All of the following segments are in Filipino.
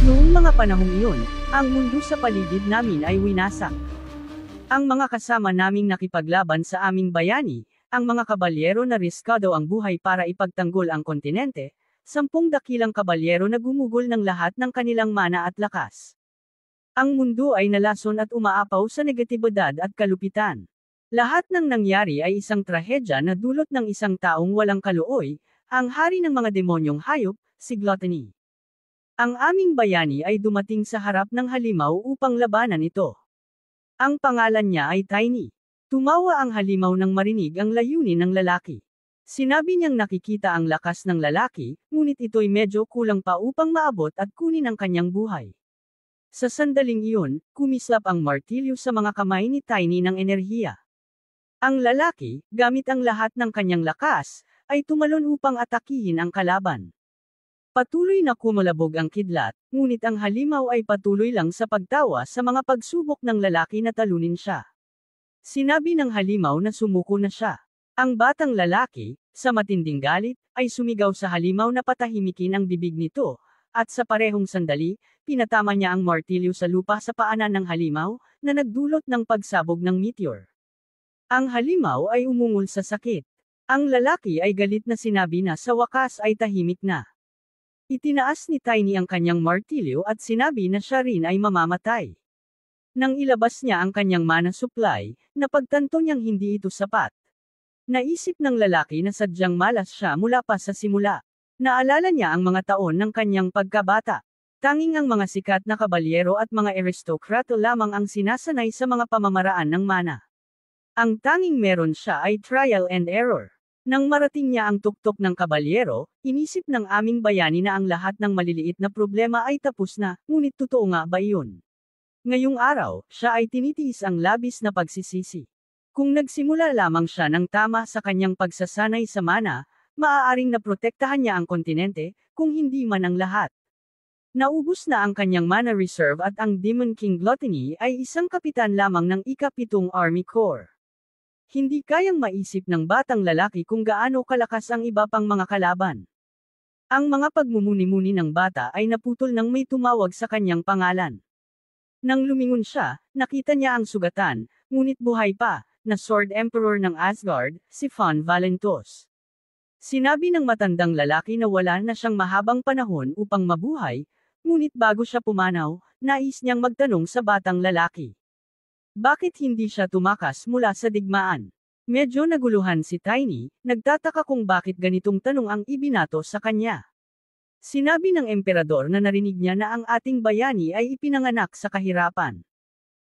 Noong mga panahong iyon, ang mundo sa paligid namin ay winasak. Ang mga kasama naming nakipaglaban sa aming bayani, ang mga kabalyero na riskado ang buhay para ipagtanggol ang kontinente, 10 dakilang kabalyero na gumugol ng lahat ng kanilang mana at lakas. Ang mundo ay nalason at umaapaw sa negatibidad at kalupitan. Lahat ng nangyari ay isang trahedya na dulot ng isang taong walang kalooy, ang hari ng mga demonyong hayop, si Gluttony. Ang aming bayani ay dumating sa harap ng halimaw upang labanan ito. Ang pangalan niya ay Tiny. Tumawa ang halimaw nang marinig ang layunin ng lalaki. Sinabi niyang nakikita ang lakas ng lalaki, ngunit ito'y medyo kulang pa upang maabot at kunin ang kanyang buhay. Sa sandaling iyon, kumislap ang martilyo sa mga kamay ni Tiny ng enerhiya. Ang lalaki, gamit ang lahat ng kanyang lakas, ay tumalon upang atakihin ang kalaban. Patuloy na kumalabog ang kidlat, ngunit ang halimaw ay patuloy lang sa pagtawa sa mga pagsubok ng lalaki na talunin siya. Sinabi ng halimaw na sumuko na siya. Ang batang lalaki, sa matinding galit, ay sumigaw sa halimaw na patahimikin ang bibig nito, at sa parehong sandali, pinatama niya ang martilyo sa lupa sa paanan ng halimaw, na nagdulot ng pagsabog ng meteor. Ang halimaw ay umungol sa sakit. Ang lalaki ay galit na sinabi na sa wakas ay tahimik na. Itinaas ni Tiny ang kanyang martilyo at sinabi na siya rin ay mamamatay. Nang ilabas niya ang kanyang mana supply, napagtanto niyang hindi ito sapat. Naisip ng lalaki na sadyang malas siya mula pa sa simula. Naalala niya ang mga taon ng kanyang pagkabata. Tanging ang mga sikat na kabalyero at mga aristokrato lamang ang sinasanay sa mga pamamaraan ng mana. Ang tanging meron siya ay trial and error. Nang marating niya ang tuktok ng kabalyero, inisip ng aming bayani na ang lahat ng maliliit na problema ay tapos na, ngunit totoo nga ba iyon? Ngayong araw, siya ay tinitiis ang labis na pagsisisi. Kung nagsimula lamang siya ng tama sa kanyang pagsasanay sa mana, maaaring naprotektahan niya ang kontinente, kung hindi man ang lahat. Naubos na ang kanyang mana reserve at ang Demon King Gluttony ay isang kapitan lamang ng ika-7 Army Corps. Hindi kayang maisip ng batang lalaki kung gaano kalakas ang iba pang mga kalaban. Ang mga pagmumuni-muni ng bata ay naputol nang may tumawag sa kanyang pangalan. Nang lumingon siya, nakita niya ang sugatan, ngunit buhay pa, na Sword Emperor ng Asgard, si Von Valentos. Sinabi ng matandang lalaki na wala na siyang mahabang panahon upang mabuhay, ngunit bago siya pumanaw, nais niyang magtanong sa batang lalaki. Bakit hindi siya tumakas mula sa digmaan? Medyo naguluhan si Tiny, nagtataka kung bakit ganitong tanong ang ibinato sa kanya. Sinabi ng emperador na narinig niya na ang ating bayani ay ipinanganak sa kahirapan.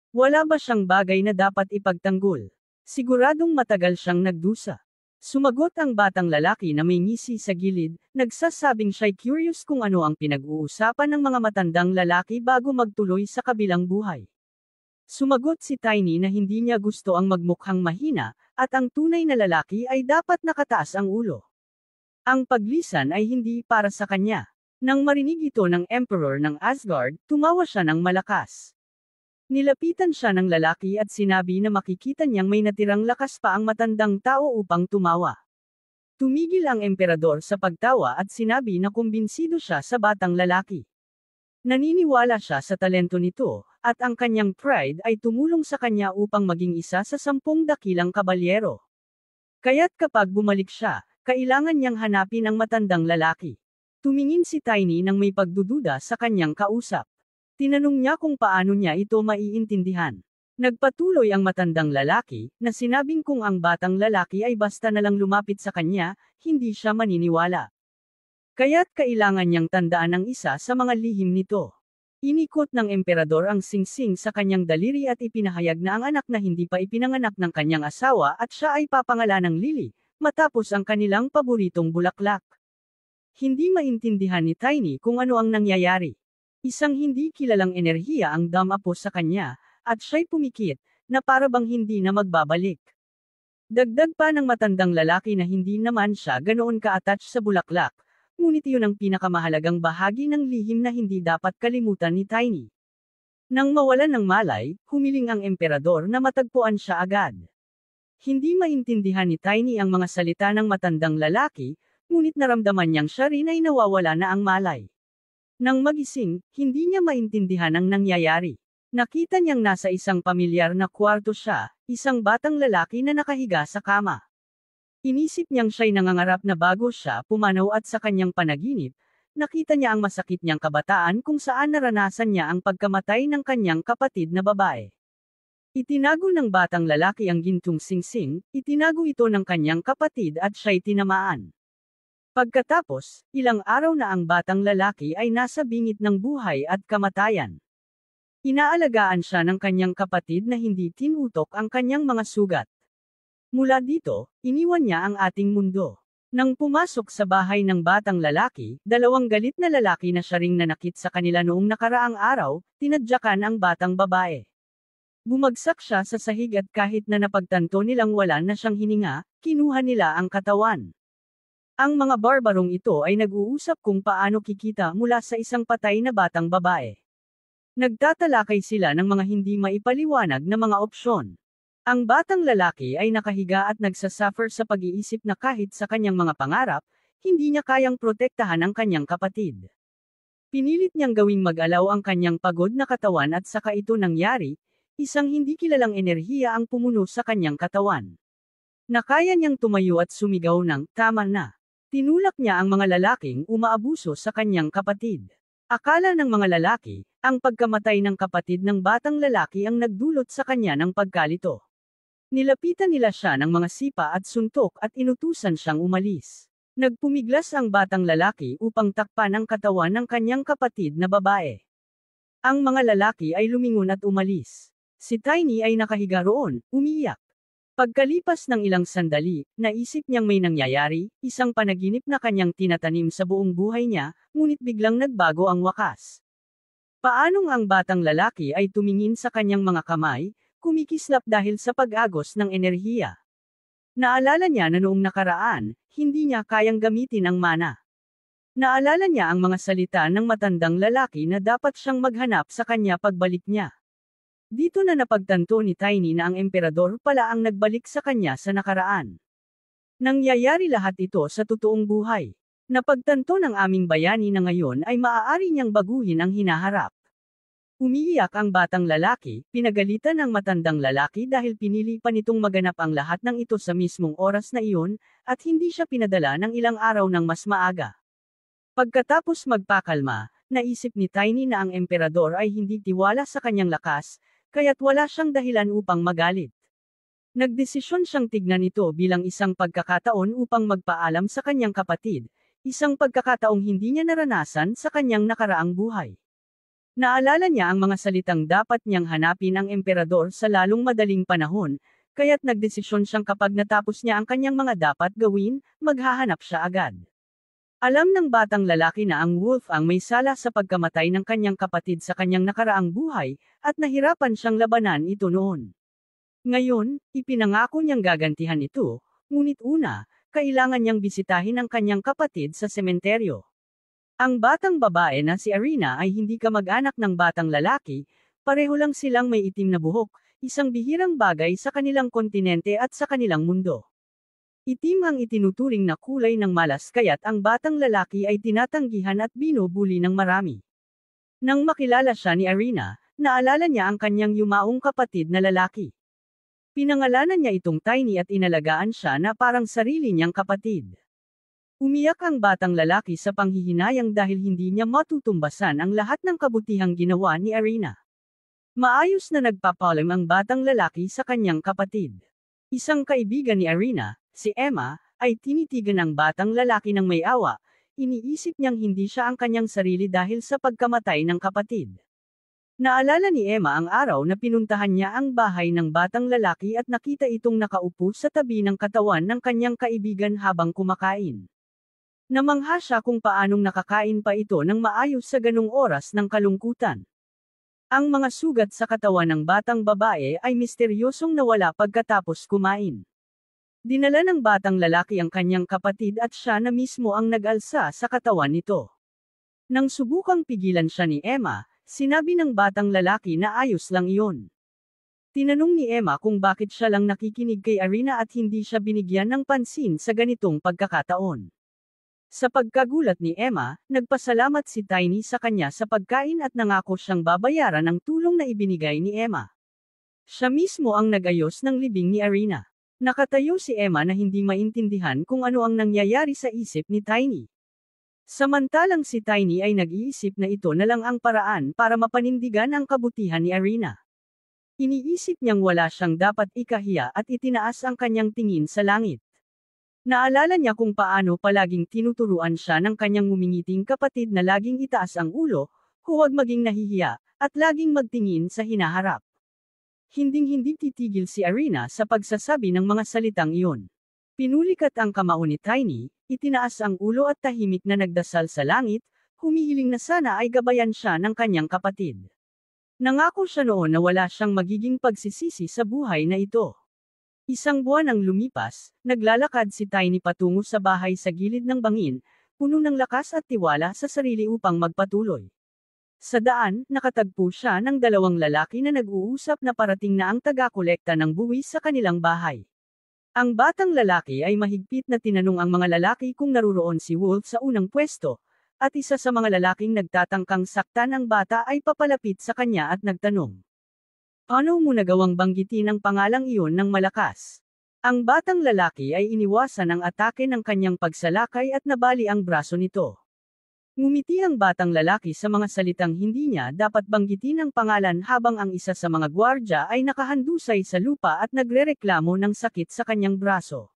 Wala ba siyang bagay na dapat ipagtanggol? Siguradong matagal siyang nagdusa. Sumagot ang batang lalaki na may ngisi sa gilid, nagsasabing siya'y curious kung ano ang pinag-uusapan ng mga matandang lalaki bago magtuloy sa kabilang buhay. Sumagot si Tiny na hindi niya gusto ang magmukhang mahina, at ang tunay na lalaki ay dapat nakataas ang ulo. Ang paglisan ay hindi para sa kanya. Nang marinig ito ng Emperor ng Asgard, tumawa siya ng malakas. Nilapitan siya ng lalaki at sinabi na makikita niyang may natirang lakas pa ang matandang tao upang tumawa. Tumigil ang emperador sa pagtawa at sinabi na kumbinsido siya sa batang lalaki. Naniniwala siya sa talento nito, at ang kanyang pride ay tumulong sa kanya upang maging isa sa 10 dakilang kabalyero. Kaya't kapag bumalik siya, kailangan niyang hanapin ang matandang lalaki. Tumingin si Tiny nang may pagdududa sa kanyang kausap. Tinanong niya kung paano niya ito maiintindihan. Nagpatuloy ang matandang lalaki, na sinabing kung ang batang lalaki ay basta nalang lumapit sa kanya, hindi siya maniniwala. Kaya't kailangan niyang tandaan ang isa sa mga lihim nito. Inikot ng emperador ang singsing sa kanyang daliri at ipinahayag na ang anak na hindi pa ipinanganak ng kanyang asawa at siya ay papangalanang Lily, matapos ang kanilang paboritong bulaklak. Hindi maintindihan ni Tiny kung ano ang nangyayari. Isang hindi kilalang enerhiya ang dumapo sa kanya, at siya'y pumikit, na para bang hindi na magbabalik. Dagdag pa ng matandang lalaki na hindi naman siya ganoon ka-attach sa bulaklak. Ngunit iyon ang pinakamahalagang bahagi ng lihim na hindi dapat kalimutan ni Tiny. Nang mawalan ng malay, humiling ang emperador na matagpuan siya agad. Hindi maintindihan ni Tiny ang mga salita ng matandang lalaki, ngunit naramdaman niyang siya rin ay nawawala na ang malay. Nang magising, hindi niya maintindihan ang nangyayari. Nakita niyang nasa isang pamilyar na kwarto siya, isang batang lalaki na nakahiga sa kama. Inisip niyang siya'y nangangarap na bago siya pumanaw at sa kanyang panaginip, nakita niya ang masakit niyang kabataan kung saan naranasan niya ang pagkamatay ng kanyang kapatid na babae. Itinago ng batang lalaki ang gintong singsing, itinago ito ng kanyang kapatid at siya'y tinamaan. Pagkatapos, ilang araw na ang batang lalaki ay nasa bingit ng buhay at kamatayan. Inaalagaan siya ng kanyang kapatid na hindi tinutok ang kanyang mga sugat. Mula dito, iniwan niya ang ating mundo. Nang pumasok sa bahay ng batang lalaki, dalawang galit na lalaki na siya ring nanakit sa kanila noong nakaraang araw, tinadyakan ang batang babae. Bumagsak siya sa sahig at kahit na napagtanto nilang wala na siyang hininga, kinuha nila ang katawan. Ang mga barbarong ito ay nag-uusap kung paano kikita mula sa isang patay na batang babae. Nagtatalakay sila ng mga hindi maipaliwanag na mga opsyon. Ang batang lalaki ay nakahiga at nagsasuffer sa pag-iisip na kahit sa kanyang mga pangarap, hindi niya kayang protektahan ang kanyang kapatid. Pinilit niyang gawing mag-alaw ang kanyang pagod na katawan at saka ito nangyari, isang hindi kilalang enerhiya ang pumuno sa kanyang katawan. Nakaya niyang tumayo at sumigaw ng, "Tama na." Tinulak niya ang mga lalaking umaabuso sa kanyang kapatid. Akala ng mga lalaki, ang pagkamatay ng kapatid ng batang lalaki ang nagdulot sa kanya ng pagkalito. Nilapitan nila siya ng mga sipa at suntok at inutusan siyang umalis. Nagpumiglas ang batang lalaki upang takpan ang katawan ng kanyang kapatid na babae. Ang mga lalaki ay lumingon at umalis. Si Tiny ay nakahiga roon, umiiyak. Pagkalipas ng ilang sandali, naisip niyang may nangyayari, isang panaginip na kanyang tinatanim sa buong buhay niya, ngunit biglang nagbago ang wakas. Paanong ang batang lalaki ay tumingin sa kanyang mga kamay, kumikislap dahil sa pag-agos ng enerhiya. Naalala niya na noong nakaraan, hindi niya kayang gamitin ang mana. Naalala niya ang mga salita ng matandang lalaki na dapat siyang maghanap sa kanya pagbalik niya. Dito na napagtanto ni Tiny na ang emperador pala ang nagbalik sa kanya sa nakaraan. Nangyayari lahat ito sa totoong buhay. Napagtanto ng aming bayani na ngayon ay maaari niyang baguhin ang hinaharap. Umiiyak ang batang lalaki, pinagalitan ng matandang lalaki dahil pinili pa nitong maganap ang lahat ng ito sa mismong oras na iyon, at hindi siya pinadala ng ilang araw ng mas maaga. Pagkatapos magpakalma, naisip ni Tiny na ang emperador ay hindi tiwala sa kanyang lakas, kaya't wala siyang dahilan upang magalit. Nagdesisyon siyang tignan ito bilang isang pagkakataon upang magpaalam sa kanyang kapatid, isang pagkakataong hindi niya naranasan sa kanyang nakaraang buhay. Naalala niya ang mga salitang dapat niyang hanapin ang emperador sa lalong madaling panahon, kaya't nagdesisyon siyang kapag natapos niya ang kanyang mga dapat gawin, maghahanap siya agad. Alam ng batang lalaki na ang wolf ang may sala sa pagkamatay ng kanyang kapatid sa kanyang nakaraang buhay, at nahirapan siyang labanan ito noon. Ngayon, ipinangako niyang gagantihan ito, ngunit una, kailangan niyang bisitahin ang kanyang kapatid sa sementeryo. Ang batang babae na si Arena ay hindi kamag-anak ng batang lalaki, pareho lang silang may itim na buhok, isang bihirang bagay sa kanilang kontinente at sa kanilang mundo. Itim ang itinuturing na kulay ng malas kaya't ang batang lalaki ay tinatanggihan at binubuli ng marami. Nang makilala siya ni Arena, naalala niya ang kanyang yumaong kapatid na lalaki. Pinangalanan niya itong Tiny at inalagaan siya na parang sarili niyang kapatid. Umiyak ang batang lalaki sa panghihinayang dahil hindi niya matutumbasan ang lahat ng kabutihang ginawa ni Arena. Maayos na nagpapalam ang batang lalaki sa kanyang kapatid. Isang kaibigan ni Arena, si Emma, ay tinitigan ang batang lalaki ng may awa, iniisip niyang hindi siya ang kanyang sarili dahil sa pagkamatay ng kapatid. Naalala ni Emma ang araw na pinuntahan niya ang bahay ng batang lalaki at nakita itong nakaupo sa tabi ng katawan ng kanyang kaibigan habang kumakain. Namangha siya kung paanong nakakain pa ito ng maayos sa ganung oras ng kalungkutan. Ang mga sugat sa katawan ng batang babae ay misteryosong nawala pagkatapos kumain. Dinala ng batang lalaki ang kanyang kapatid at siya na mismo ang nag-alsa sa katawan nito. Nang subukang pigilan siya ni Emma, sinabi ng batang lalaki na ayos lang iyon. Tinanong ni Emma kung bakit siya lang nakikinig kay Arena at hindi siya binigyan ng pansin sa ganitong pagkakataon. Sa pagkagulat ni Emma, nagpasalamat si Tiny sa kanya sa pagkain at nangako siyang babayaran ang tulong na ibinigay ni Emma. Siya mismo ang nagayos ng libing ni Irina. Nakatayo si Emma na hindi maintindihan kung ano ang nangyayari sa isip ni Tiny. Samantalang si Tiny ay nag-iisip na ito na lang ang paraan para mapanindigan ang kabutihan ni Irina. Iniisip niyang wala siyang dapat ikahiya at itinaas ang kanyang tingin sa langit. Naalala niya kung paano palaging tinuturuan siya ng kanyang ngumingiting kapatid na laging itaas ang ulo, huwag maging nahihiya, at laging magtingin sa hinaharap. Hinding-hindi titigil si Irina sa pagsasabi ng mga salitang iyon. Pinulikat ang kamao ni Tiny, itinaas ang ulo at tahimik na nagdasal sa langit, humihiling na sana ay gabayan siya ng kanyang kapatid. Nangako siya noon na wala siyang magiging pagsisisi sa buhay na ito. Isang buwan ang lumipas, naglalakad si Tiny patungo sa bahay sa gilid ng bangin, puno ng lakas at tiwala sa sarili upang magpatuloy. Sa daan, nakatagpo siya ng dalawang lalaki na nag-uusap na parating na ang taga-kolekta ng buwis sa kanilang bahay. Ang batang lalaki ay mahigpit na tinanong ang mga lalaki kung naruroon si Wolf sa unang pwesto, at isa sa mga lalaking nagtatangkang saktan ang bata ay papalapit sa kanya at nagtanong. Paano mo nagawang banggitin ang pangalang iyon ng malakas? Ang batang lalaki ay iniwasan ang atake ng kanyang pagsalakay at nabali ang braso nito. Ngumiti ang batang lalaki sa mga salitang hindi niya dapat banggitin ang pangalan habang ang isa sa mga gwardya ay nakahandusay sa lupa at nagrereklamo ng sakit sa kanyang braso.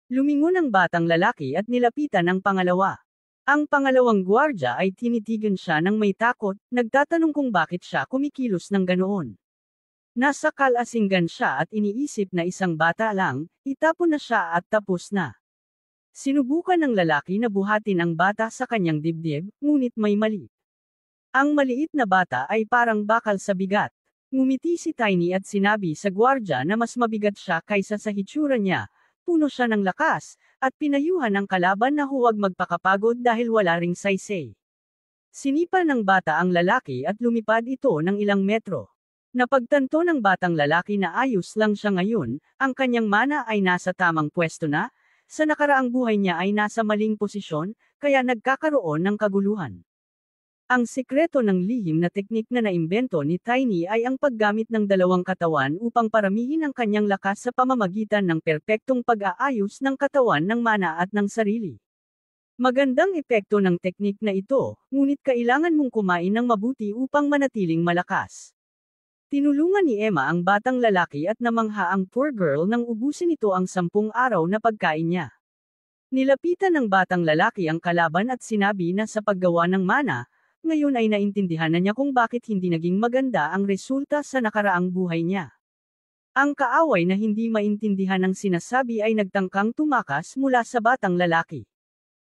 Lumingon ang batang lalaki at nilapitan ang pangalawa. Ang pangalawang gwardya ay tinitigan siya ng may takot, nagtatanong kung bakit siya kumikilos ng ganoon. Nasa kalasinggan siya at iniisip na isang bata lang, itapon na siya at tapos na. Sinubukan ng lalaki na buhatin ang bata sa kanyang dibdib, ngunit may mali. Ang maliit na bata ay parang bakal sa bigat. Ngumiti si Tiny at sinabi sa gwardya na mas mabigat siya kaysa sa hitsura niya, puno siya ng lakas, at pinayuhan ang kalaban na huwag magpakapagod dahil wala ring saysay. Sinipa ng bata ang lalaki at lumipad ito ng ilang metro. Napagtanto ng batang lalaki na ayos lang siya ngayon, ang kanyang mana ay nasa tamang pwesto na, sa nakaraang buhay niya ay nasa maling posisyon, kaya nagkakaroon ng kaguluhan. Ang sikreto ng lihim na teknik na naimbento ni Tiny ay ang paggamit ng dalawang katawan upang paramihin ang kanyang lakas sa pamamagitan ng perpektong pag-aayos ng katawan ng mana at ng sarili. Magandang epekto ng teknik na ito, ngunit kailangan mong kumain ng mabuti upang manatiling malakas. Tinulungan ni Emma ang batang lalaki at namangha ang poor girl nang ubusin ito ang 10 araw na pagkain niya. Nilapitan ng batang lalaki ang kalaban at sinabi na sa paggawa ng mana, ngayon ay naintindihan na niya kung bakit hindi naging maganda ang resulta sa nakaraang buhay niya. Ang kaaway na hindi maintindihan ang sinasabi ay nagtangkang tumakas mula sa batang lalaki.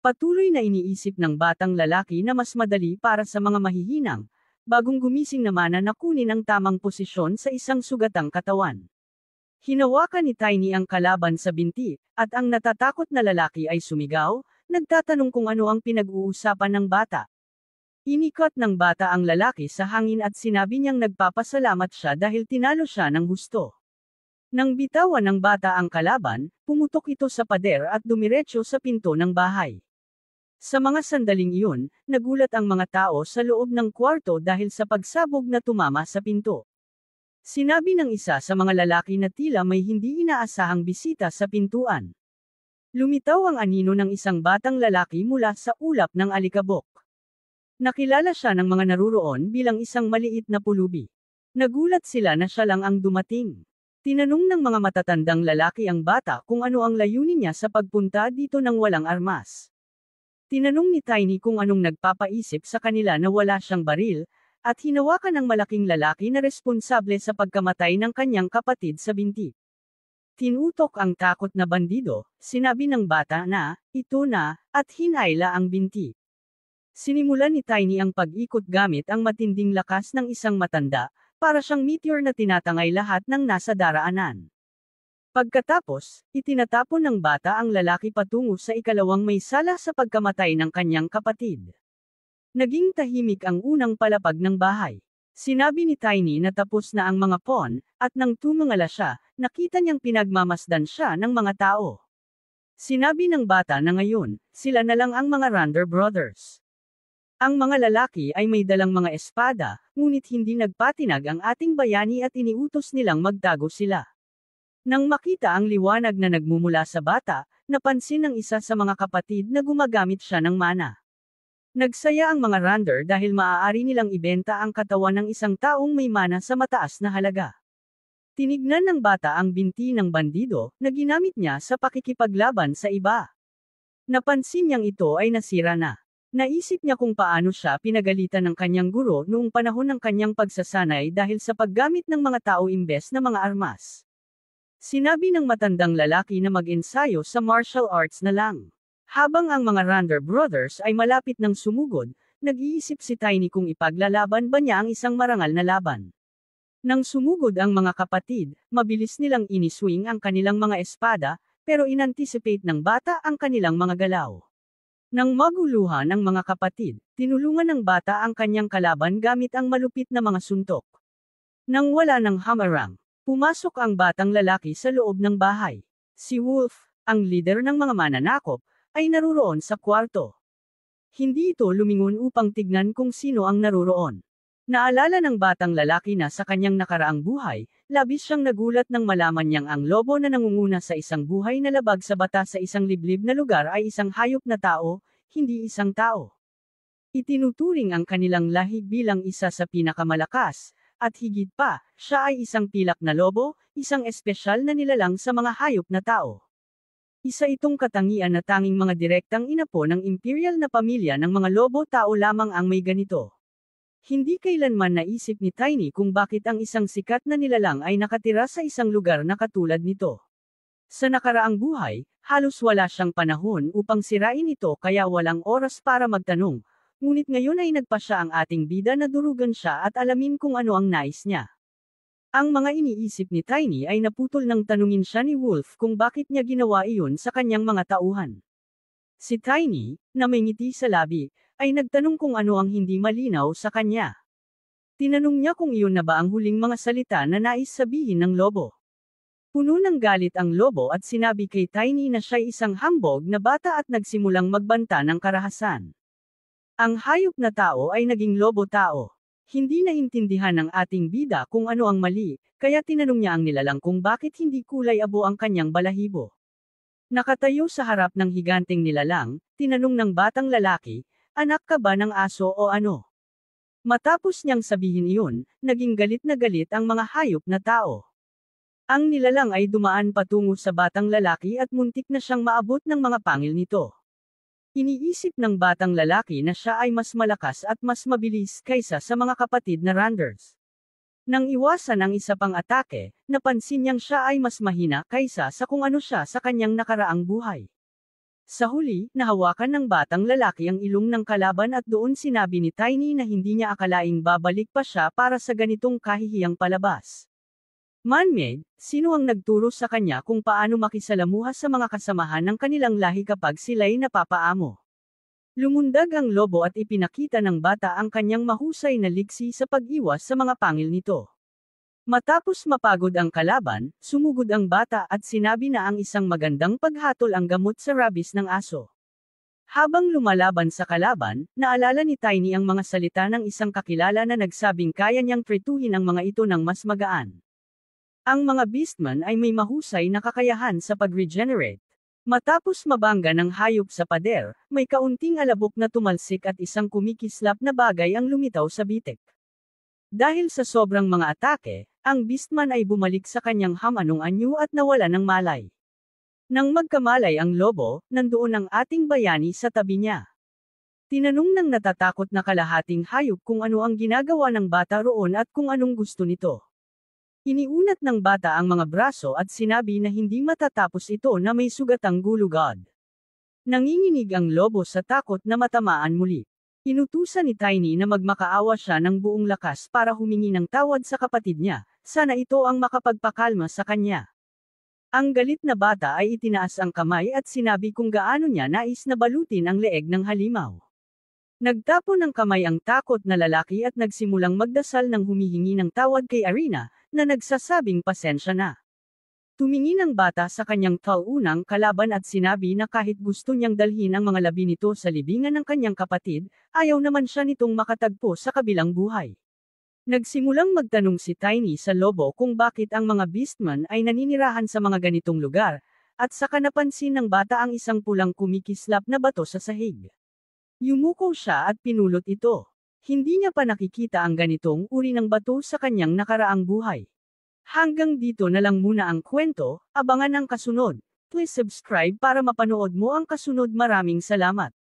Patuloy na iniisip ng batang lalaki na mas madali para sa mga mahihinang, bagong gumising naman na nakunin ang tamang posisyon sa isang sugatang katawan. Hinawakan ni Tiny ang kalaban sa binti, at ang natatakot na lalaki ay sumigaw, nagtatanong kung ano ang pinag-uusapan ng bata. Inikot ng bata ang lalaki sa hangin at sinabi niyang nagpapasalamat siya dahil tinalo siya ng husto. Nang bitawan ng bata ang kalaban, pumutok ito sa pader at dumiretso sa pinto ng bahay. Sa mga sandaling iyon, nagulat ang mga tao sa loob ng kwarto dahil sa pagsabog na tumama sa pinto. Sinabi ng isa sa mga lalaki na tila may hindi inaasahang bisita sa pintuan. Lumitaw ang anino ng isang batang lalaki mula sa ulap ng alikabok. Nakilala siya ng mga naruroon bilang isang maliit na pulubi. Nagulat sila na siya lang ang dumating. Tinanong ng mga matatandang lalaki ang bata kung ano ang layunin niya sa pagpunta dito ng walang armas. Tinanong ni Tiny kung anong nagpapaisip sa kanila na wala siyang baril, at hinawakan ng malaking lalaki na responsable sa pagkamatay ng kanyang kapatid sa binti. Tinutok ang takot na bandido, sinabi ng bata na, ito na, at hinayla ang binti. Sinimulan ni Tiny ang pag-ikot gamit ang matinding lakas ng isang matanda, para siyang meteor na tinatangay lahat ng nasa daraanan. Pagkatapos, itinatapon ng bata ang lalaki patungo sa ikalawang may sala sa pagkamatay ng kanyang kapatid. Naging tahimik ang unang palapag ng bahay. Sinabi ni Tiny na tapos na ang mga pawn, at nang tumungala siya, nakita niyang pinagmamasdan siya ng mga tao. Sinabi ng bata na ngayon, sila na lang ang mga Rander brothers. Ang mga lalaki ay may dalang mga espada, ngunit hindi nagpatinag ang ating bayani at iniutos nilang magtago sila. Nang makita ang liwanag na nagmumula sa bata, napansin ng isa sa mga kapatid na gumagamit siya ng mana. Nagsaya ang mga Rander dahil maaari nilang ibenta ang katawan ng isang taong may mana sa mataas na halaga. Tinignan ng bata ang binti ng bandido, na ginamit niya sa pakikipaglaban sa iba. Napansin niyang ito ay nasira na. Naisip niya kung paano siya pinagalitan ng kanyang guro noong panahon ng kanyang pagsasanay dahil sa paggamit ng mga tao imbes na mga armas. Sinabi ng matandang lalaki na mag-ensayo sa martial arts na lang. Habang ang mga Rander brothers ay malapit ng sumugod, nag-iisip si Tiny kung ipaglalaban ba niya ang isang marangal na laban. Nang sumugod ang mga kapatid, mabilis nilang iniswing ang kanilang mga espada, pero inanticipate ng bata ang kanilang mga galaw. Nang maguluhan ang mga kapatid, tinulungan ng bata ang kanyang kalaban gamit ang malupit na mga suntok. Nang wala ng hamarang, pumasok ang batang lalaki sa loob ng bahay. Si Wolf, ang leader ng mga mananakop, ay naruroon sa kwarto. Hindi ito lumingon upang tignan kung sino ang naruroon. Naalala ng batang lalaki na sa kanyang nakaraang buhay, labis siyang nagulat nang malaman niyang ang lobo na nangunguna sa isang buhay na labag sa batas sa isang liblib na lugar ay isang hayop na tao, hindi isang tao. Itinuturing ang kanilang lahi bilang isa sa pinakamalakas, at higit pa, siya ay isang pilak na lobo, isang espesyal na nilalang sa mga hayop na tao. Isa itong katangian na tanging mga direktang inapo ng imperial na pamilya ng mga lobo-tao lamang ang may ganito. Hindi kailanman naisip ni Tiny kung bakit ang isang sikat na nilalang ay nakatira sa isang lugar na katulad nito. Sa nakaraang buhay, halos wala siyang panahon upang sirain ito kaya walang oras para magtanong, ngunit ngayon ay nagpa siya ang ating bida na durugan siya at alamin kung ano ang nais niya. Ang mga iniisip ni Tiny ay naputol nang tanungin siya ni Wolf kung bakit niya ginawa iyon sa kanyang mga tauhan. Si Tiny, na may ngiti sa labi, ay nagtanong kung ano ang hindi malinaw sa kanya. Tinanong niya kung iyon na ba ang huling mga salita na nais sabihin ng lobo. Puno ng galit ang lobo at sinabi kay Tiny na siya'y isang hambog na bata at nagsimulang magbanta ng karahasan. Ang hayop na tao ay naging lobo-tao. Hindi naintindihan ng ating bida kung ano ang mali, kaya tinanong niya ang nilalang kung bakit hindi kulay abo ang kanyang balahibo. Nakatayo sa harap ng higanteng nilalang, tinanong ng batang lalaki, "Anak ka ba ng aso o ano?" Matapos niyang sabihin iyon, naging galit na galit ang mga hayop na tao. Ang nilalang ay dumaan patungo sa batang lalaki at muntik na siyang maabot ng mga pangil nito. Iniisip ng batang lalaki na siya ay mas malakas at mas mabilis kaysa sa mga kapatid na Randers. Nang iwasan ang isa pang atake, napansin niyang siya ay mas mahina kaysa sa kung ano siya sa kanyang nakaraang buhay. Sa huli, nahawakan ng batang lalaki ang ilong ng kalaban at doon sinabi ni Tiny na hindi niya akalaing babalik pa siya para sa ganitong kahihiyang palabas. "Man-made, sino ang nagturo sa kanya kung paano makisalamuha sa mga kasamahan ng kanilang lahi kapag sila'y napapaamo?" Lumundag ang lobo at ipinakita ng bata ang kanyang mahusay na liksi sa pag-iwas sa mga pangil nito. Matapos mapagod ang kalaban, sumugod ang bata at sinabi na ang isang magandang paghatol ang gamot sa rabies ng aso. Habang lumalaban sa kalaban, naalala ni Tiny ang mga salita ng isang kakilala na nagsabing kaya niyang trituhin ang mga ito ng mas magaan. Ang mga beastmen ay may mahusay na kakayahan sa pag-regenerate. Matapos mabangga ng hayop sa pader, may kaunting alabok na tumalsik at isang kumikislap na bagay ang lumitaw sa bitik. Dahil sa sobrang mga atake, ang beastman ay bumalik sa kanyang hamanong anyo at nawala ng malay. Nang magkamalay ang lobo, nandoon ang ating bayani sa tabi niya. Tinanong ng natatakot na kalahating hayop kung ano ang ginagawa ng bata roon at kung anong gusto nito. Iniunat ng bata ang mga braso at sinabi na hindi matatapos ito na may sugatang gulugod. Nanginginig ang lobo sa takot na matamaan muli. Inutusan ni Tiny na magmakaawa siya ng buong lakas para humingi ng tawad sa kapatid niya, sana ito ang makapagpakalma sa kanya. Ang galit na bata ay itinaas ang kamay at sinabi kung gaano niya nais na balutin ang leeg ng halimaw. Nagtapo ng kamay ang takot na lalaki at nagsimulang magdasal ng humihingi ng tawad kay Arena, na nagsasabing pasensya na. Tumingin ang bata sa kanyang taunang kalaban at sinabi na kahit gusto niyang dalhin ang mga labi nito sa libingan ng kanyang kapatid, ayaw naman siya nitong makatagpo sa kabilang buhay. Nagsimulang magtanong si Tiny sa lobo kung bakit ang mga beastman ay naninirahan sa mga ganitong lugar, at saka napansin ng bata ang isang pulang kumikislap na bato sa sahig. Yumuko siya at pinulot ito. Hindi niya pa nakikita ang ganitong uri ng bato sa kanyang nakaraang buhay. Hanggang dito na lang muna ang kwento, abangan ang kasunod. Please subscribe para mapanood mo ang kasunod. Maraming salamat.